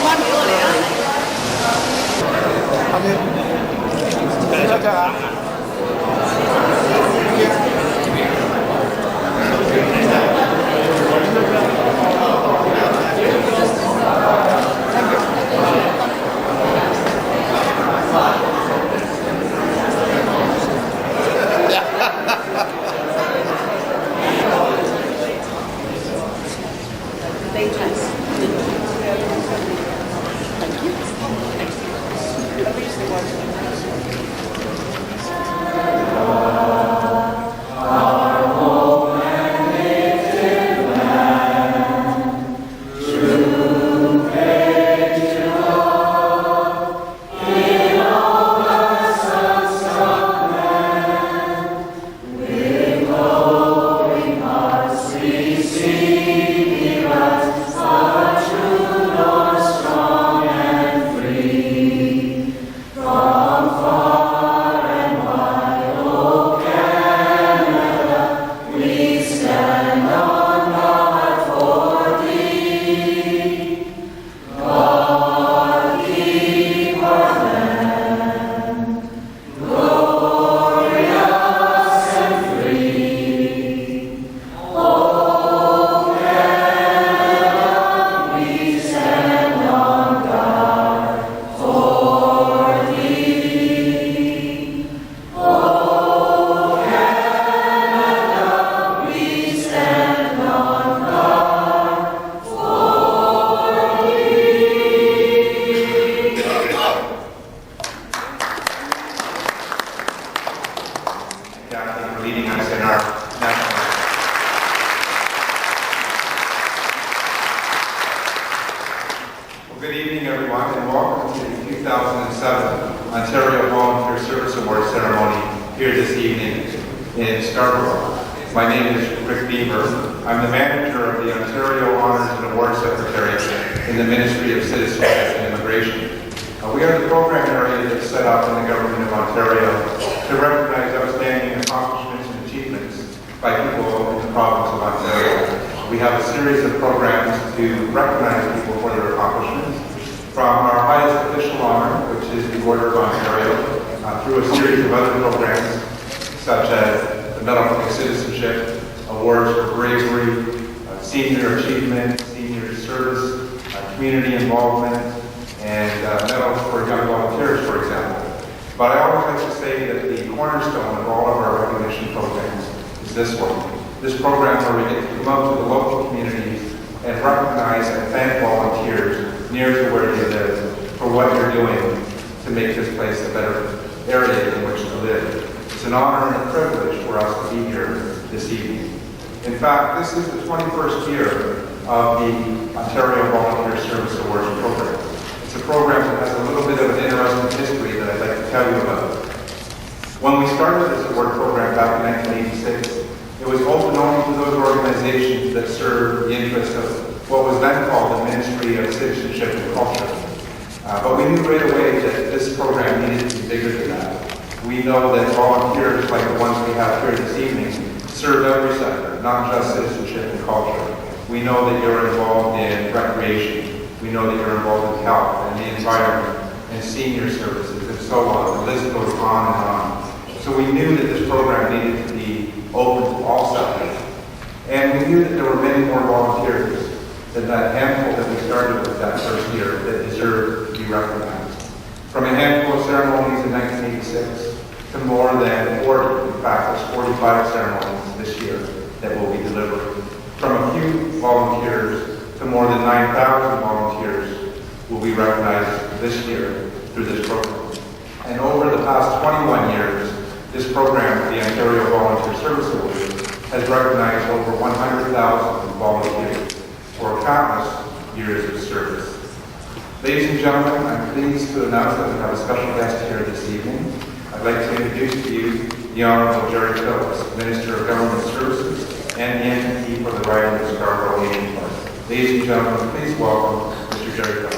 翻俾我哋啊！阿妹，嚟出㗎。Good evening, everyone, and welcome to the 2007 Ontario Volunteer Service Award ceremony here this evening in Scarborough. My name is Rick Beaver. I'm the manager of the Ontario Honours and Awards Secretariat in the Ministry of Citizenship and Immigration. We are the program area that's set up in the Government of Ontario to recognize outstanding accomplishments and achievements by people in the province of Ontario. We have a series of programs to recognize people for their accomplishments, from our highest official honor, which is the Order of Ontario, through a series of other programs, such as the Medal for Citizenship, awards for bravery, senior achievement, senior service, community involvement, and medals for young volunteers, for example. But I always like to say that the cornerstone of all of our recognition programs is this one. This program where we get to come out to the local communities and recognize and thank volunteers near to where they live for what they're doing to make this place a better area in which to live. It's an honor and a privilege for us to be here this evening. In fact, this is the 21st year of the Ontario Volunteer Service Awards program. It's a program that has a little bit of an interesting history that I'd like to tell you about. When we started this award program back in 1986, it was open only to those organizations that served the interest of what was then called the Ministry of Citizenship and Culture. But we knew right away that this program needed to be bigger than that. We know that volunteers like the ones we have here this evening serve every sector, not just citizenship and culture. We know that you're involved in recreation. We know that you're involved in health and the environment and senior services and so on. The list goes on and on. So we knew that this program needed to be open to all sectors. And we knew that there were many more volunteers than that handful that we started with that first year that deserved to be recognized. From a handful of ceremonies in 1986 to more than 40, in fact, there's 45 ceremonies this year that will be delivered. From a few volunteers to more than 9,000 volunteers will be recognized this year through this program. And over the past 21 years, this program, the Ontario Volunteer Service Award, has recognized over 100,000 volunteers for countless years of service. Ladies and gentlemen, I'm pleased to announce that we have a special guest here this evening. I'd like to introduce to you the Honourable Jerry Phillips, Minister of Government Services and the NTP for the Riding of Scarborough Asian Park. Ladies and gentlemen, please welcome Mr. Jerry Phillips.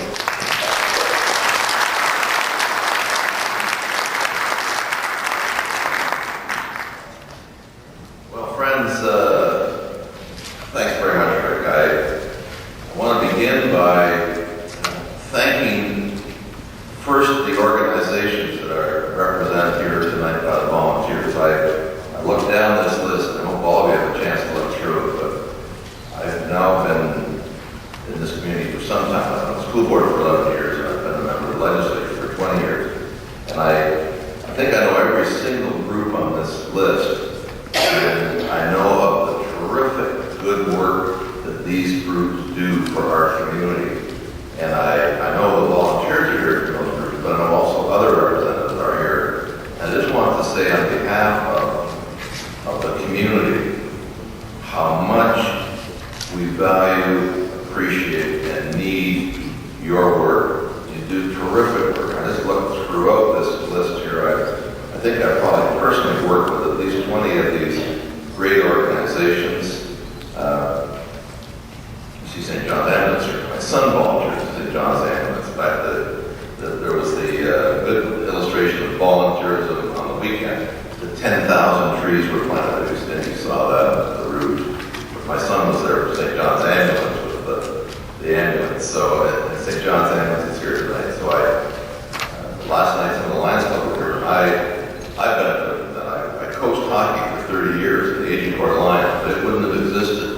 Thanks very much, Rick. I want to begin by First, the organizations that are represented here tonight by the volunteers. I looked down this list, and I hope all of you have a chance to look through it, but I've now been in this community for some time. I've been on the school board for 11 years, and I've been a member of the legislature for 20 years. And I think I know every single group on this list, and I know of the terrific good work that these groups do for our community. And I know the volunteers are here for those groups, but I know also other representatives are here. I just want to say on behalf of the community how much we value, appreciate, and need your work. You do terrific work. I just looked throughout this list here. I think I've probably personally worked with at least 20 of these great organizations. You see St. John's Ambulance here. My son volunteers at St. John's Ambulance. In fact, there was the good illustration of volunteerism on the weekend. The 10,000 trees were planted. And you saw that, the route. My son was there for St. John's Ambulance with the ambulance. So St. John's Ambulance is here tonight. So last night some of the Lions Club were here. I benefited from that. I coached hockey for 30 years at the Agincourt Lions, but it wouldn't have existed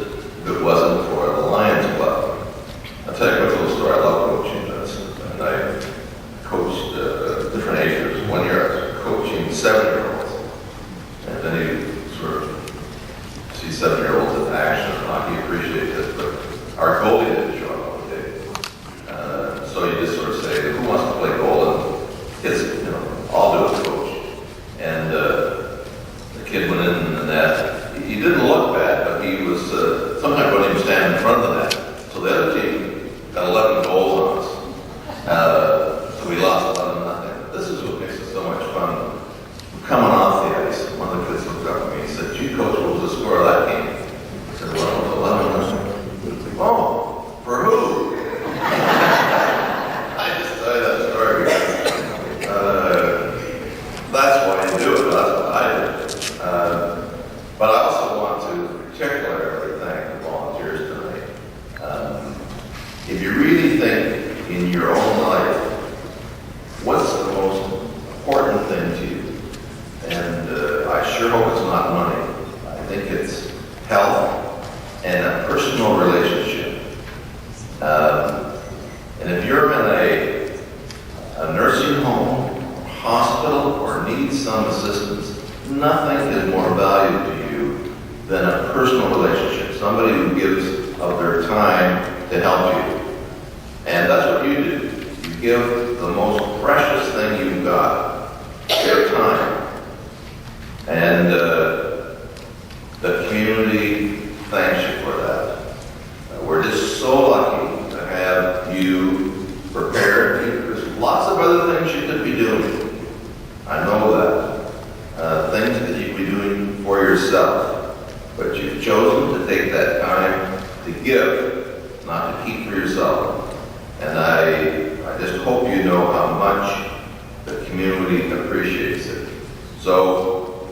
if it wasn't for the Lions Club. I'll tell you a quick little story. I love coaching this. And I coached different age groups. 1 year I was coaching 7-year-olds. And then you sort of see 7-year-olds in action and hockey, appreciate this, but our goalie didn't show up on the day. So you just sort of say, who wants to play goal? And kids, I'll do it, coach. And the kid went in the net. He didn't look bad, but he was, sometimes when he was standing in front of the net. So the other team got 11 goals on us. So we lost 11-0. This is what makes it so much fun. Coming off the ice, one of the kids looked up at me and said, "Gee, coach, what was the score of that game?" I said, "Well, it was 11-0. "Oh, for who?" I just tell you that story because that's why you do it. That's what I do. But I also want to particularly thank the volunteers tonight. If you really think in your own life, what's the most important thing to you? And I sure hope it's not money. I think it's health and a personal relationship. And if you're in a nursing home, hospital, or need some assistance, nothing is more valuable to you than a personal relationship. Somebody who gives of their time to help you. And that's what you do. You give the most precious thing you've got, their time. And the community thanks you for that. We're just so lucky to have you prepared. There's lots of other things you could be doing. I know that. Things that you could be doing for yourself. But you've chosen to take that time to give, not to keep for yourself. And I just hope you know how much the community appreciates it. So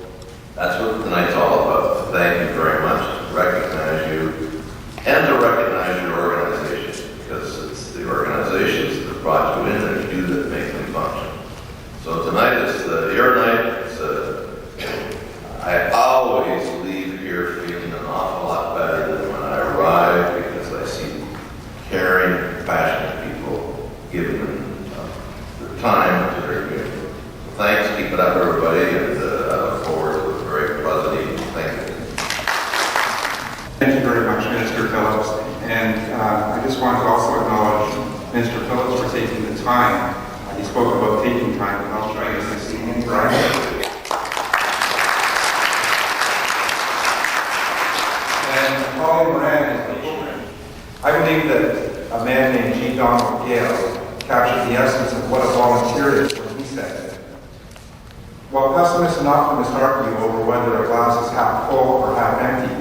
that's what tonight's all about. Thank you very much. To recognize you and to recognize your organizations, because it's the organizations that brought you in and you that make them function. So tonight is your night. I always leave here feeling an awful lot better than when I arrive, because I see caring, passionate people giving the time to their community. Thanks. Keep it up, everybody, and I look forward to a very pleasant evening. Thank you. Thank you very much, Minister Phillips. And I just wanted to also acknowledge Minister Phillips for taking the time. He spoke about taking time, and I'll try this evening, Brian. And Pauline Moran is the woman. I believe that a man named G. Donald Gale captured the essence of what a volunteer is when he said, "While pessimists and optimists argue over whether a glass is half full or half empty,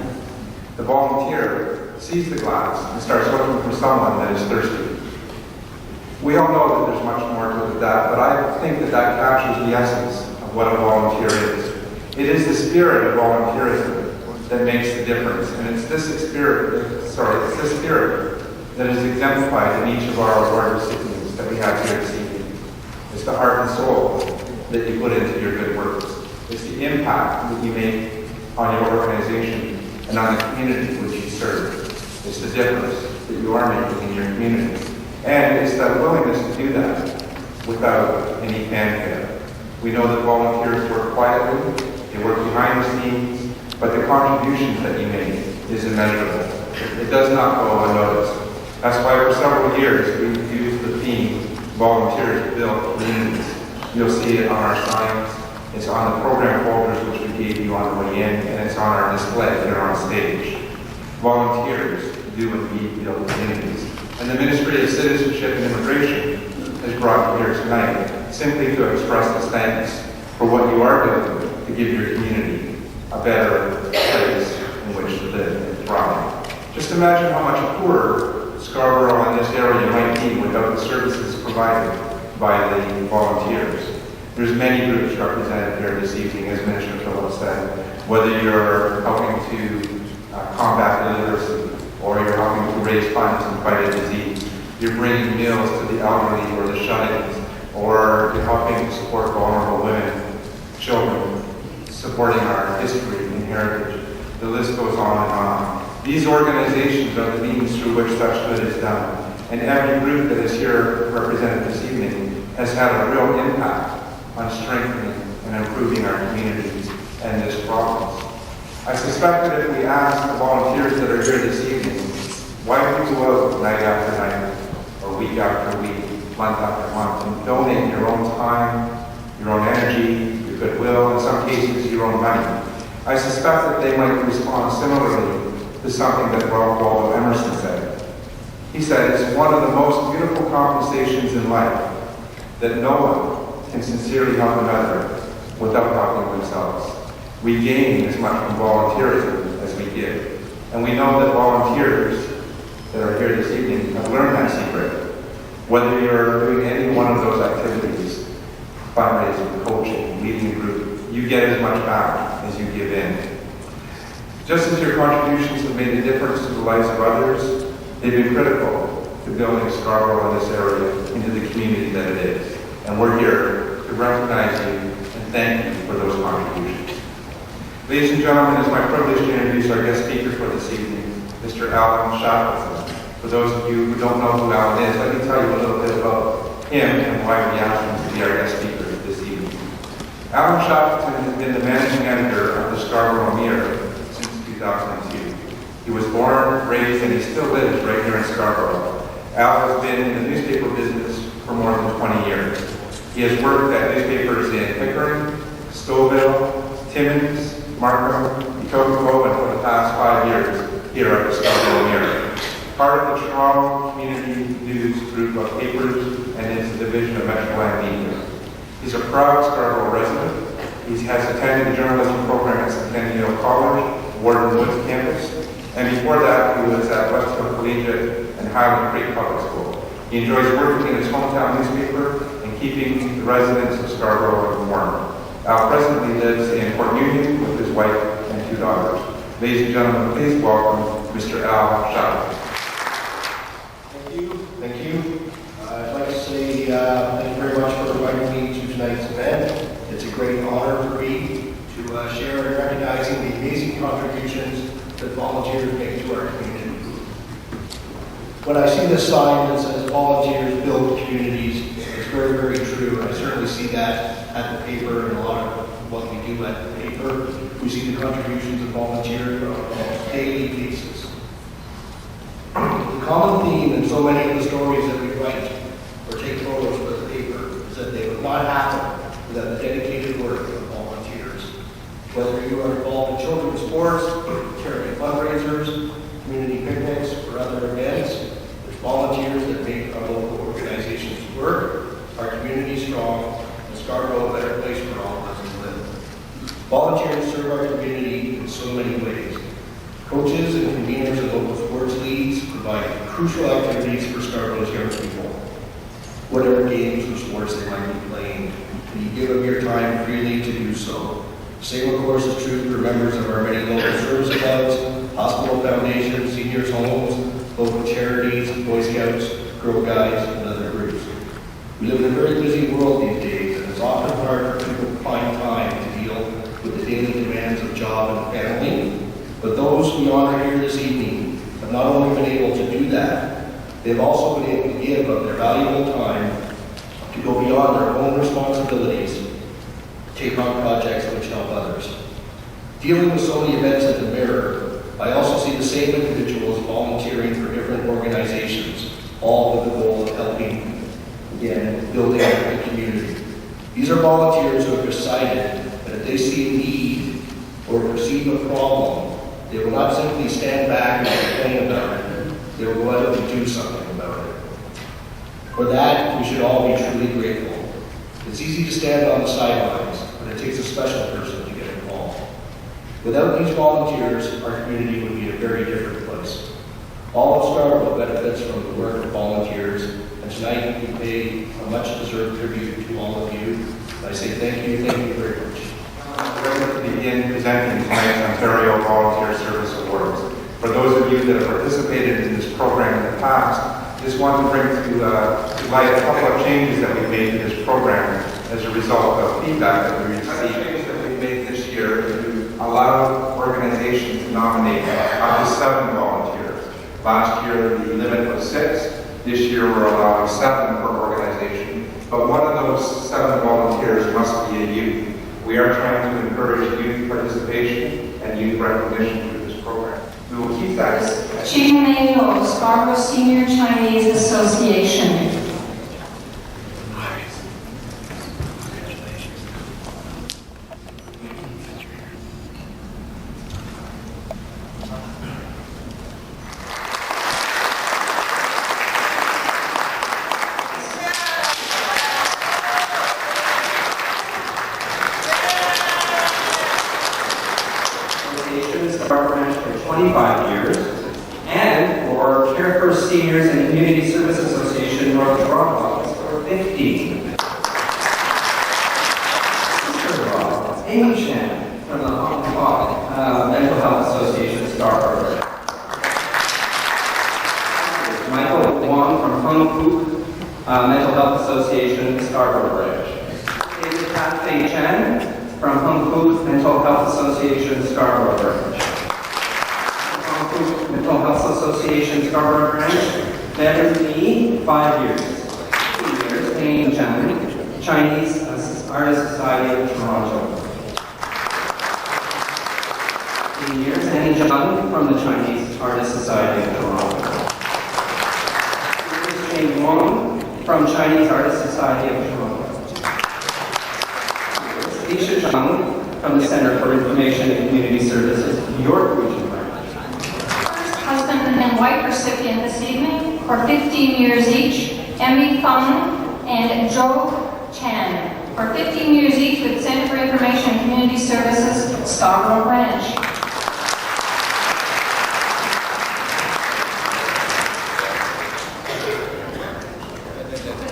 the volunteer sees the glass and starts looking for someone that is thirsty." We all know that there's much more to that, but I think that captures the essence of what a volunteer is. It is the spirit of volunteerism that makes the difference, and it's this spirit that is exemplified in each of our award recipients that we have here this evening. the heart and soul that you put into your good works. It's the impact that you make on your organization and on the community which you serve. It's the difference that you are making in your community. And it's that willingness to do that without any fanfare. We know that volunteers work quietly, they work behind the scenes, but the contributions that you make is immeasurable. It does not go unnoticed. That's why for several years we've used the theme, volunteers build communities. You'll see it on our signs, it's on the program folders which we gave you on the way in, and it's on our display here on stage. Volunteers do indeed build communities. And the Ministry of Citizenship and Immigration has brought you here tonight simply to express its thanks for what you are doing to give your community a better place in which to live and thrive. Just imagine how much poorer Scarborough and this area might be without the services provided by the volunteers. There's many groups represented here this evening, as Minister Phillips said, whether you're helping to combat illiteracy, or you're helping to raise funds and fight a disease, you're bringing meals to the elderly or the shut-ins, or you're helping to support vulnerable women, children, supporting our history and heritage. The list goes on and on. These organizations are the means through which such good is done. And every group that is here represented this evening has had a real impact on strengthening and improving our communities and this province. I suspect that if we ask the volunteers that are here this evening, why do you go out night after night, or week after week, month after month, and donate your own time, your own energy, your goodwill, in some cases your own money? I suspect that they might respond similarly to something that Ralph Waldo Emerson said. He said, it's one of the most beautiful compensations in life that no one can sincerely help another without helping themselves. We gain as much from volunteerism as we give. And we know that volunteers that are here this evening have learned that secret. Whether you're doing any one of those activities, fundraising, coaching, leading a group, you get as much back as you give in. Just as your contributions have made a difference to the lives of others, they've been critical to building Scarborough and this area into the community that it is. And we're here to recognize you and thank you for those contributions. Ladies and gentlemen, it's my privilege to introduce our guest speaker for this evening, Mr. Alan Shackleton. For those of you who don't know who Alan is, let me tell you a little bit about him and why we asked him to be our guest speaker this evening. Alan Shackleton has been the managing editor of the Scarborough Mirror since 2002. He was born, raised, and he still lives right here in Scarborough. Al has been in the newspaper business for more than 20 years. He has worked at newspapers in Pickering, Stouffville, Timmins, Markham, Etobicoke, and for the past 5 years here at the Scarborough Mirror. Part of the Toronto Community News group of papers and its division of Metroland Media. He's a proud Scarborough resident. He has attended the journalism program at Centennial College, Warden Woods campus, and before that he was at Westfield Collegiate and Highland Creek Public School. He enjoys working in his hometown newspaper and keeping the residents of Scarborough informed. Al presently lives in Port Union with his wife and 2 daughters. Ladies and gentlemen, please welcome Mr. Al Shackleton. Thank you. I'd like to say thank you very much for inviting me to tonight's event. It's a great honor for me to share in recognizing the amazing contributions that volunteers make to our community. When I see this sign that says volunteers build communities, it's very, very true. I certainly see that at the paper and a lot of what we do at the paper. We see the contributions of volunteers on a daily basis. The common theme in so many of the stories that we write or take photos for the paper is that they would not happen without the dedicated work of volunteers. Whether you are involved in children's sports, charity fundraisers, community picnics, or other events, there's volunteers that make our local organizations work, our community strong, and Scarborough a better place for all of us to live. Volunteers serve our community in so many ways. Coaches and conveners of local sports leagues provide crucial activities for Scarborough's young people. Whatever games or sports they might be playing, and you give them your time freely to do so. Same, of course, is true for members of our many local service clubs, hospital foundations, seniors' homes, local charities, Boy Scouts, Girl Guides, and other groups. We live in a very busy world these days, and it's often hard for people to find time to deal with the daily demands of job and family. But those we honor here this evening have not only been able to do that, they've also been able to give of their valuable time to go beyond their own responsibilities, take on projects which help others. Dealing with so many events in the mirror, I also see the same individuals volunteering for different organizations, all with the goal of helping, again, building a community. These are volunteers who have decided that if they see a need or perceive a problem, they will not simply stand back and complain about it. They will go out and do something about it. For that, we should all be truly grateful. It's easy to stand on the sidelines, but it takes a special person to get involved. Without these volunteers, our community would be a very different place. All of Scarborough benefits from the work of volunteers, and tonight we pay a much-deserved tribute to all of you. I say thank you very much. We're going to begin presenting tonight's Ontario Volunteer Service Awards. For those of you that have participated in this program in the past, just want to bring to light a couple of changes that we've made to this program as a result of feedback that we received. The change that we made this year is to allow organizations to nominate up to 7 volunteers. Last year the limit was 6. This year we're allowing 7 per organization. But one of those 7 volunteers must be a youth. We are trying to encourage youth participation and youth recognition through this program. We will keep that. Jing Mei Lo, Scarborough Senior Chinese Association. Scarborough Ranch for 25 years, and for Care for Seniors and Community Service Association North Toronto for 15. Sister-in-law, Amy Chan from the Hong Kong Mental Health Association Scarborough. Michael Wong from Hung Kook Mental Health Association Scarborough Branch. David Pathé Chen from Hung Kook Mental Health Association Scarborough Branch. Mental Health Association Scarborough Branch. Veteran Lee, 5 years. 2 years. Payne Chen, Chinese Artist Society of Toronto. 3 years. Annie Zhang from the Chinese Artist Society of Toronto. 2 years. Jane Wong from Chinese Artist Society of Toronto. 2 years. Lisha Zhang from the Center for Information and Community Services, York Region. Husband and wife recipient this evening for 15 years each, Emmy Fung and Zhou Chan, for 15 years each with Center for Information and Community Services, Scarborough Branch.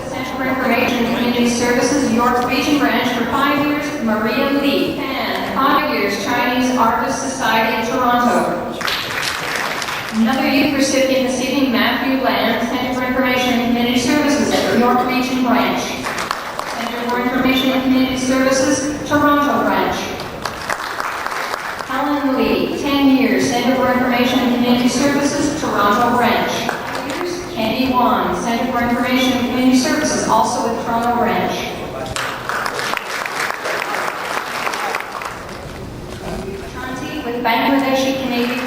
Center for Information and Community Services, York Region Branch, for 5 years, Maria Lee, and 5 years, Chinese Artist Society of Toronto. Another youth recipient this evening, Matthew Land, Center for Information and Community Services, York Region Branch. Center for Information and Community Services, Toronto Branch. Helen Lee, 10 years, Center for Information and Community Services, Toronto Branch. Andy Wan, Center for Information and Community Services, also with Toronto Branch. Shanti with Bangladeshi Canadian.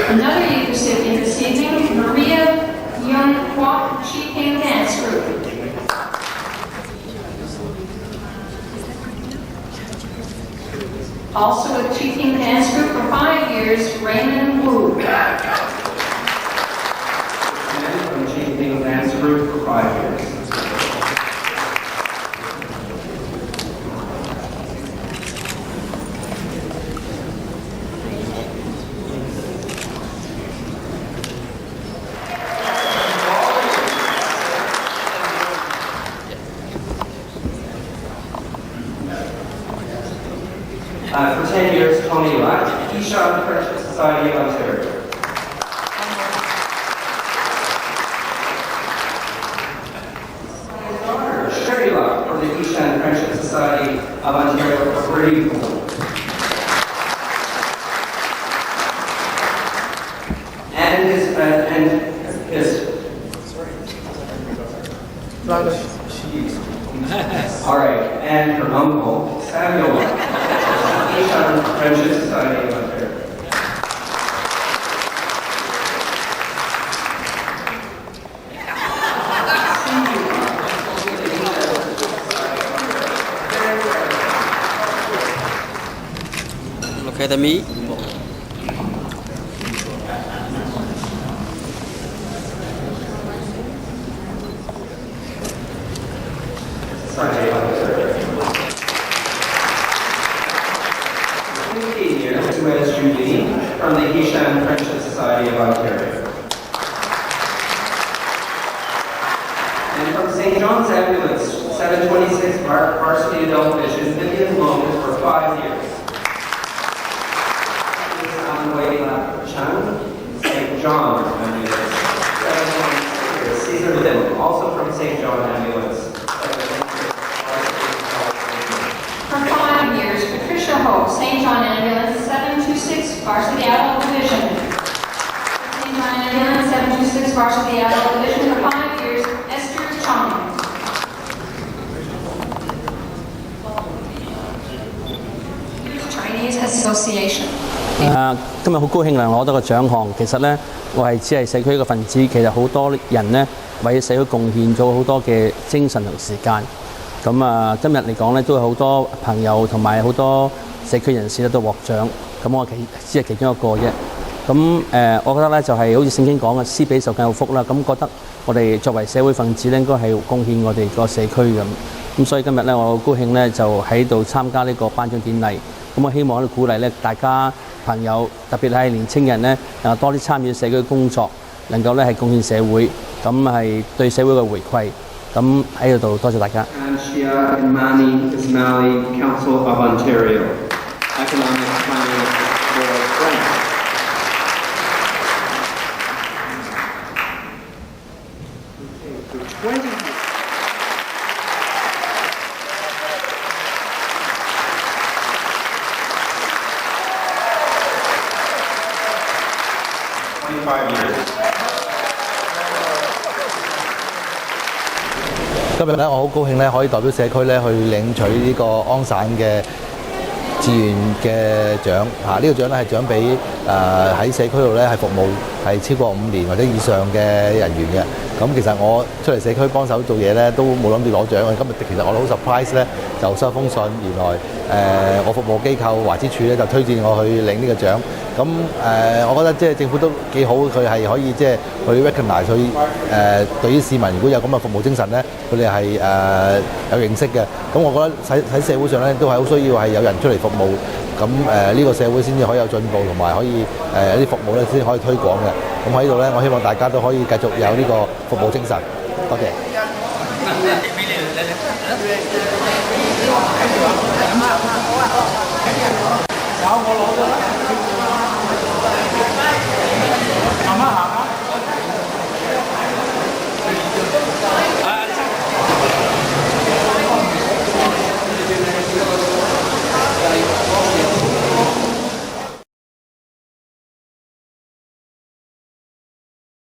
Another youth recipient this evening, Maria Young Kwok Chi Ping Dance Group. Also with Chi Ping Dance Group for 5 years, Raymond Wu. And from Chi Ping Dance Group for 5 years. For 10 years, Tony Lack, Ishan Friendship Society of Ontario. Sherry Lack from the Ishan Friendship Society of Ontario for 3 years. All right, and her uncle, Samuel, Ishan Friendship Society of Ontario. Academy. Society of Ontario. 15 years with Julie from the Ishan Friendship Society of Ontario. And from St. John's Ambulance, 726 Varsity Adult Vision, Vivian Lomas for 5 years. St. John Ambulance, 726 Caesar Lim, also from St. John Ambulance. For 5 years, Patricia Hope, St. John Ambulance, 726 Varsity Adult Division. St. John Ambulance, 726 Varsity Adult Division for 5 years, Esther Chong. Chinese Association. 今日好高興能攞到個獎項。其實呢，我係只係社區一個分子。其實好多人呢，為社區貢獻咗好多嘅精神同時間。咁今日嚟講呢，都有好多朋友同埋好多社區人士咧都獲獎。咁我只係其中一個啫。我覺得呢，就係好似聖經講嘅，施比受更有福啦。咁覺得我哋作為社會分子呢，應該係貢獻我哋個社區咁。咁所以今日呢，我好高興呢，就喺度參加呢個頒獎典禮。咁我希望咧鼓勵咧大家朋友，特別係年青人咧，多啲參與社區工作，能夠咧係貢獻社會，咁係對社會嘅回饋。咁喺度多謝大家。Anshia Imani Ismaili, Council of Ontario, Economic Planning Board Grant. Okay, for 20 years. 今日咧，我好高興咧，可以代表社區咧去領取呢個安省嘅志願嘅獎。呢個獎咧係獎俾喺社區度咧係服務係超過5年或者以上嘅人員嘅。咁其實我出嚟社區幫手做嘢咧，都冇諗住攞獎。今日其實我好 surprise 咧，就收封信，原來我服務機構華之處咧就推薦我去領呢個獎。咁我覺得即係政府都幾好，佢係可以即係去 recognize 佢對於市民如果有咁嘅服務精神咧，佢哋係有認識嘅。咁我覺得喺社會上咧都係好需要係有人出嚟服務，咁呢個社會先至可以有進步，同埋可以啲服務咧先可以推廣嘅。咁喺度咧，我希望大家都可以繼續有呢個服務精神。多謝。我攞咗啦。